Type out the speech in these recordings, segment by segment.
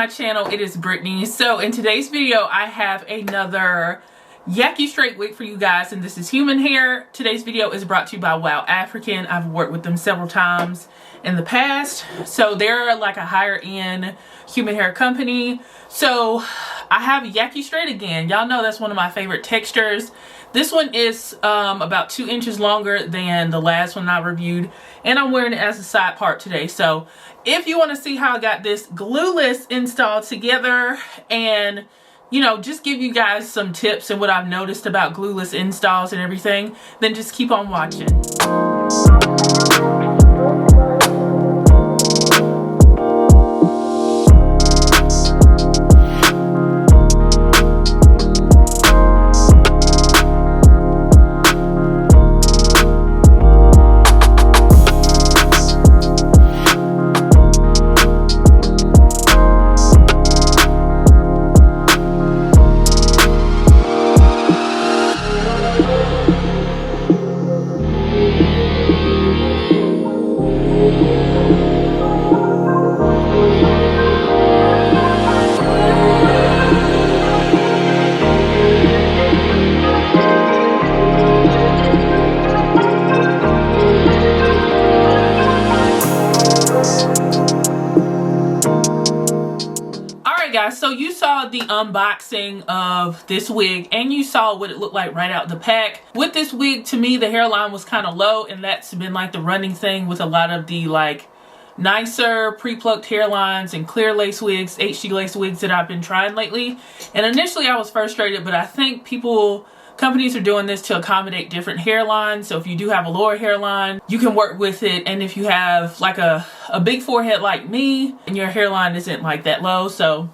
my channel. It is Brittany. So in today's video I have another Yaki straight wig for you guys, and this is human hair. Today's video is brought to you by WowAfrican. I've worked with them several times in the past, so they're like a higher end human hair company. So I have Yaki straight again. Y'all know that's one of my favorite textures. This one is about 2 inches longer than the last one I reviewed, and I'm wearing it as a side part today. So if you want to see how I got this glueless installed together and, you know, just give you guys some tips and what I've noticed about glueless installs and everything, then just keep on watching. So you saw the unboxing of this wig and you saw what it looked like right out the pack. With this wig, to me, the hairline was kind of low, and that's been like the running thing with a lot of the like nicer pre-plucked hairlines and clear lace wigs, HD lace wigs that I've been trying lately. And initially I was frustrated, but I think companies are doing this to accommodate different hairlines. So if you do have a lower hairline, you can work with it. And if you have like a big forehead like me and your hairline isn't like that low, so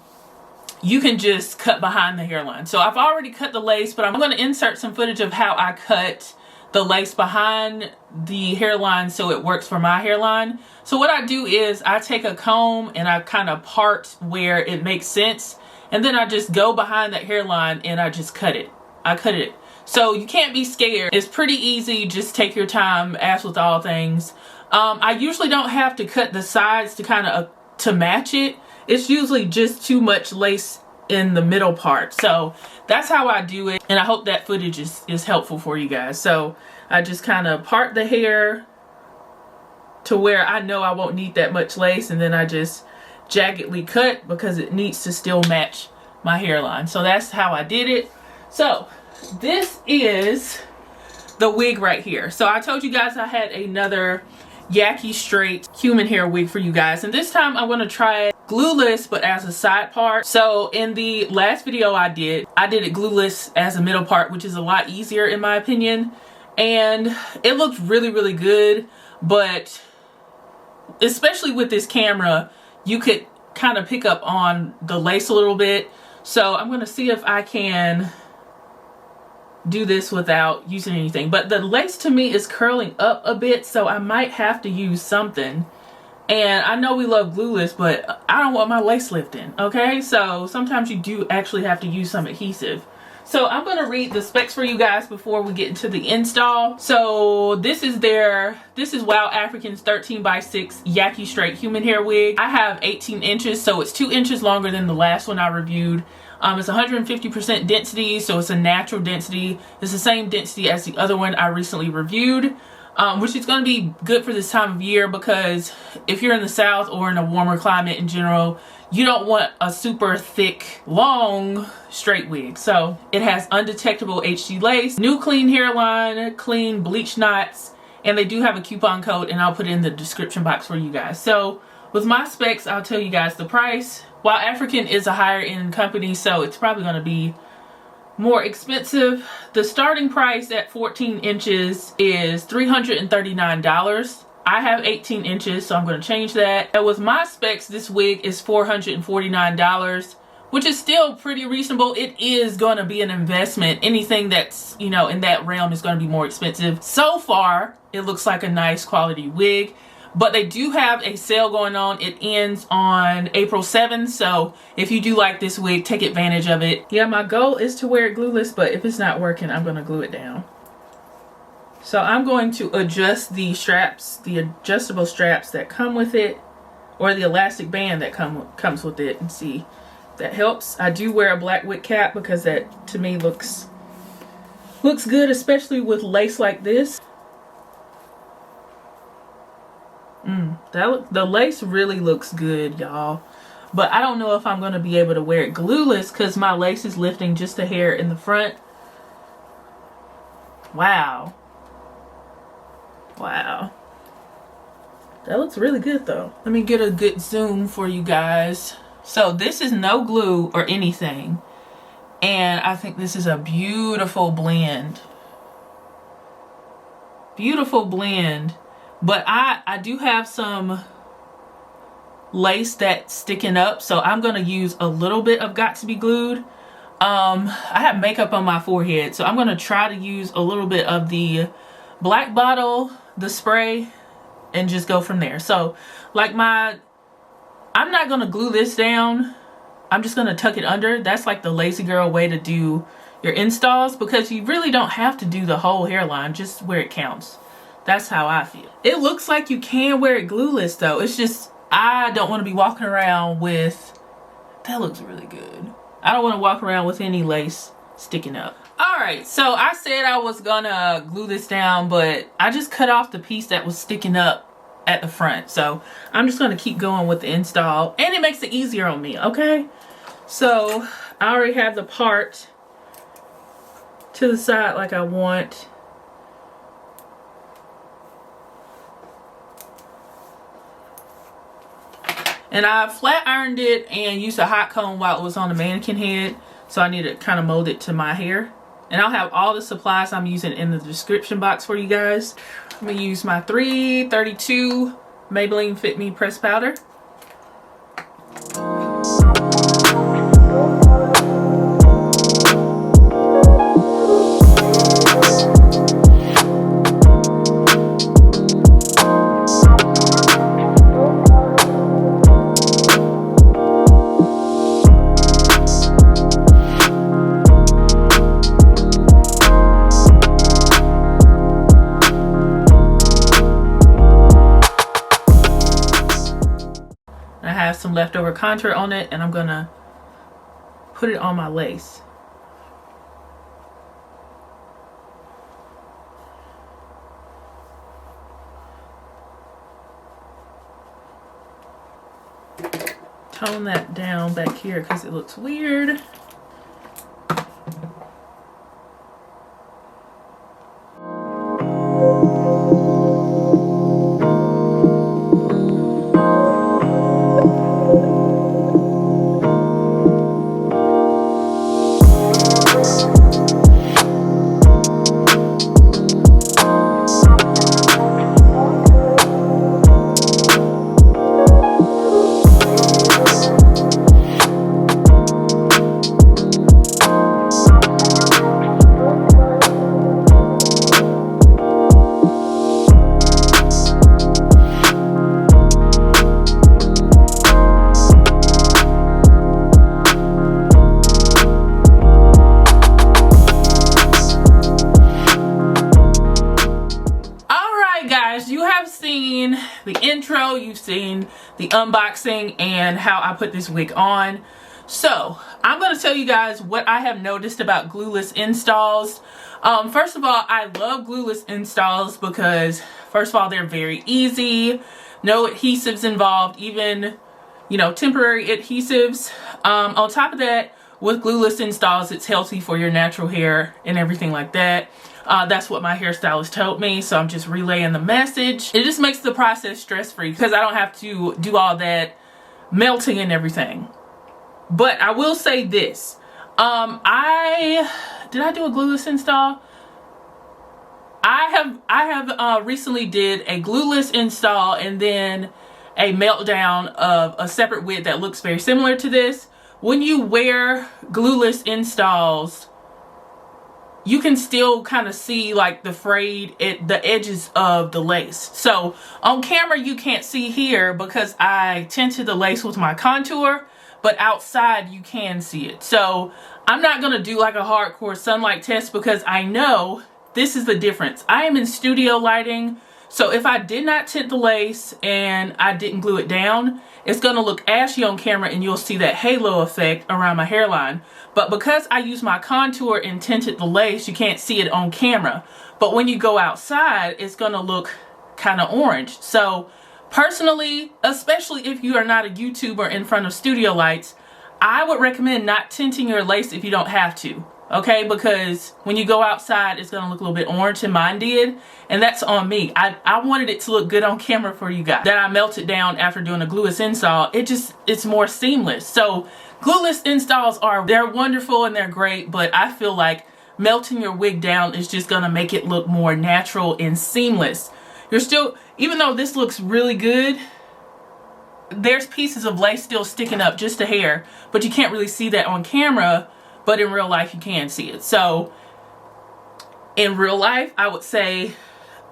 you can just cut behind the hairline. So I've already cut the lace, but I'm going to insert some footage of how I cut the lace behind the hairline so it works for my hairline. So what I do is I take a comb and I kind of part where it makes sense, and then I just go behind that hairline and I just cut it. I cut it. So you can't be scared. It's pretty easy. Just take your time, as with all things. I usually don't have to cut the sides to kind of to match it. It's usually just too much lace in the middle part. So that's how I do it, and I hope that footage is helpful for you guys. So I just kind of part the hair to where I know I won't need that much lace, and then I just jaggedly cut because it needs to still match my hairline. So that's how I did it. So this is the wig right here. So I told you guys I had another Yaki straight human hair wig for you guys, and this time I'm going to try it glueless but as a side part. So in the last video I did it glueless as a middle part, which is a lot easier in my opinion, and it looked really good. But especially with this camera, you could kind of pick up on the lace a little bit. So I'm going to see if I can do this without using anything, but the lace to me is curling up a bit, so I might have to use something. And I know we love glueless, but I don't want my lace lifting, okay? So sometimes you do actually have to use some adhesive. So I'm going to read the specs for you guys before we get into the install. So this is WowAfrican's 13x6 Yaki straight human hair wig. I have 18 inches, so it's 2 inches longer than the last one I reviewed. It's 150% density, so it's a natural density. It's the same density as the other one I recently reviewed, which is going to be good for this time of year, because if you're in the South or in a warmer climate in general, you don't want a super thick, long, straight wig. So it has Undetectable HD Lace, new clean hairline, clean bleach knots, and they do have a coupon code, and I'll put it in the description box for you guys. So with my specs, I'll tell you guys the price. WowAfrican is a higher end company, so it's probably going to be more expensive. The starting price at 14 inches is $339. I have 18 inches, so I'm going to change that. And with my specs, this wig is $449, which is still pretty reasonable. It is going to be an investment. Anything that's, you know, in that realm is going to be more expensive. So far, it looks like a nice quality wig. But they do have a sale going on. It ends on April 7th. So if you do like this wig, take advantage of it. Yeah, my goal is to wear it glueless, but if it's not working, I'm going to glue it down. So I'm going to adjust the straps, the adjustable straps that come with it. or the elastic band that comes with it, and see if that helps. I do wear a black wig cap because that to me looks good, especially with lace like this. The lace really looks good, y'all. But I don't know if I'm going to be able to wear it glueless because my lace is lifting just a hair in the front. Wow. Wow. That looks really good though. Let me get a good zoom for you guys. So this is no glue or anything. And I think this is a beautiful blend. Beautiful blend. But I do have some lace that's sticking up, so I'm gonna use a little bit of Got to Be Glued. I have makeup on my forehead, so I'm gonna try to use a little bit of the black bottle, the spray, and just go from there. So like I'm not gonna glue this down. I'm just gonna tuck it under. That's like the lazy girl way to do your installs, because you really don't have to do the whole hairline, just where it counts. That's how I feel. It looks like you can wear it glueless though. It's just, I don't want to be walking around with, that looks really good. I don't want to walk around with any lace sticking up. Alright, so I said I was gonna glue this down, but I just cut off the piece that was sticking up at the front. So I'm just gonna keep going with the install, and it makes it easier on me, okay? So I already have the part to the side like I want. And I flat ironed it and used a hot comb while it was on the mannequin head. So I need to kind of mold it to my hair. And I'll have all the supplies I'm using in the description box for you guys. I'm going to use my 332 Maybelline Fit Me pressed powder. Some leftover contour on it, and I'm gonna put it on my lace. Tone that down back here because it looks weird. The intro, you've seen the unboxing and how I put this wig on. So I'm going to tell you guys what I have noticed about glueless installs. First of all, I love glueless installs because first of all, they're very easy, no adhesives involved, even, you know, temporary adhesives. On top of that, with glueless installs, it's healthy for your natural hair and everything like that. That's what my hairstylist told me, so I'm just relaying the message. It just makes the process stress-free because I don't have to do all that melting and everything. But I will say this. Did I do a glueless install? I have recently did a glueless install and then a meltdown of a separate wig that looks very similar to this. When you wear glueless installs, you can still kind of see like the the edges of the lace. So on camera you can't see here because I tinted the lace with my contour, but outside you can see it. So I'm not gonna do like a hardcore sunlight test because I know this is the difference. I am in studio lighting, So if I did not tint the lace and I didn't glue it down, it's going to look ashy on camera and you'll see that halo effect around my hairline. But because I used my contour and tinted the lace, you can't see it on camera. But when you go outside, it's going to look kind of orange. So personally, especially if you are not a YouTuber in front of studio lights, I would recommend not tinting your lace if you don't have to. Okay, because when you go outside, it's going to look a little bit orange, and mine did, and that's on me. I wanted it to look good on camera for you guys. Then I melted down after doing a glueless install. It's more seamless. So glueless installs they're wonderful and they're great, but I feel like melting your wig down is just going to make it look more natural and seamless. You're still, even though this looks really good, there's pieces of lace still sticking up just a hair, but you can't really see that on camera. But in real life, you can see it. So in real life, I would say,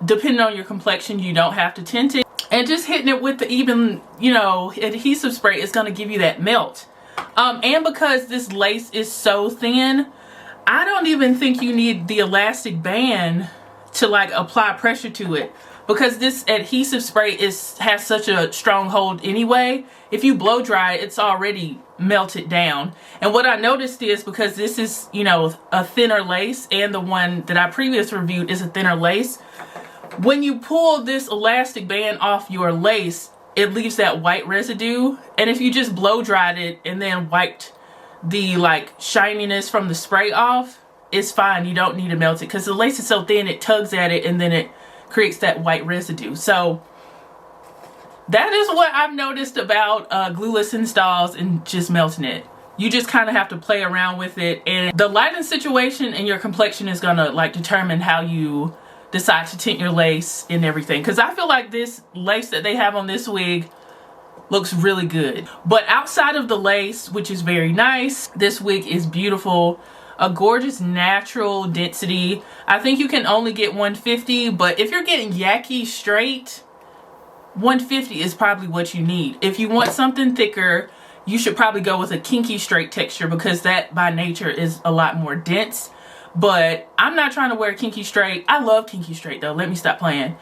depending on your complexion, you don't have to tint it. And just hitting it with the even, you know, adhesive spray is going to give you that melt. And because this lace is so thin, I don't even think you need the elastic band to like apply pressure to it. Because this adhesive spray has such a strong hold anyway, if you blow dry it, it's already melted down. And what I noticed is, because this is, you know, a thinner lace, and the one that I previously reviewed is a thinner lace, when you pull this elastic band off your lace, it leaves that white residue. And if you just blow dried it and then wiped the like shininess from the spray off, it's fine. You don't need to melt it, because the lace is so thin, it tugs at it and then it creates that white residue. So that is what I've noticed about glueless installs and just melting it. You just kind of have to play around with it, and the lighting situation and your complexion is gonna like determine how you decide to tint your lace and everything. Because I feel like this lace that they have on this wig looks really good. But outside of the lace, which is very nice, this wig is beautiful. A gorgeous natural density. I think you can only get 150, but if you're getting Yaki straight, 150 is probably what you need. If you want something thicker, you should probably go with a kinky straight texture, because that by nature is a lot more dense. But I'm not trying to wear kinky straight. I love kinky straight though, let me stop playing.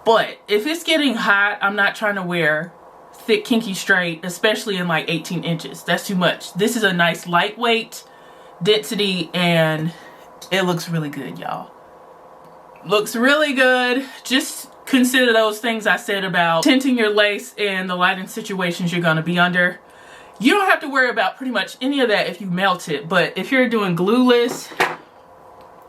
But if it's getting hot, I'm not trying to wear thick kinky straight, especially in like 18 inches. That's too much. This is a nice lightweight density, and it looks really good, y'all. Looks really good. Just consider those things I said about tinting your lace and the lighting situations you're going to be under. You don't have to worry about pretty much any of that if you melt it, but if you're doing glueless,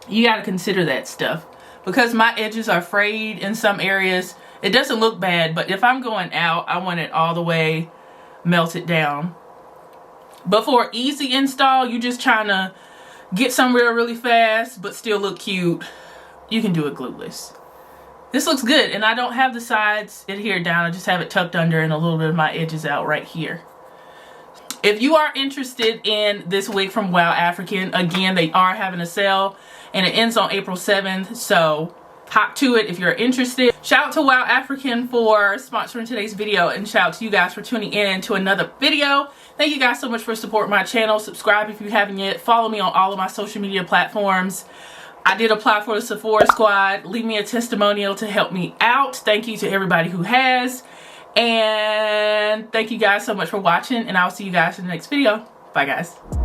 you got to consider that stuff. Because my edges are frayed in some areas, it doesn't look bad, but if I'm going out, I want it all the way melted down. But for an easy install, you just trying to get somewhere really fast but still look cute, you can do it glueless. This looks good, and I don't have the sides adhered down. I just have it tucked under and a little bit of my edges out right here. If you are interested in this wig from WowAfrican, again, they are having a sale and it ends on April 7th. So hop to it if you're interested. Shout out to WowAfrican for sponsoring today's video, and shout out to you guys for tuning in to another video. Thank you guys so much for supporting my channel. Subscribe if you haven't yet. Follow me on all of my social media platforms. I did apply for the Sephora squad. Leave me a testimonial to help me out. Thank you to everybody who has. And thank you guys so much for watching, and I'll see you guys in the next video. Bye guys.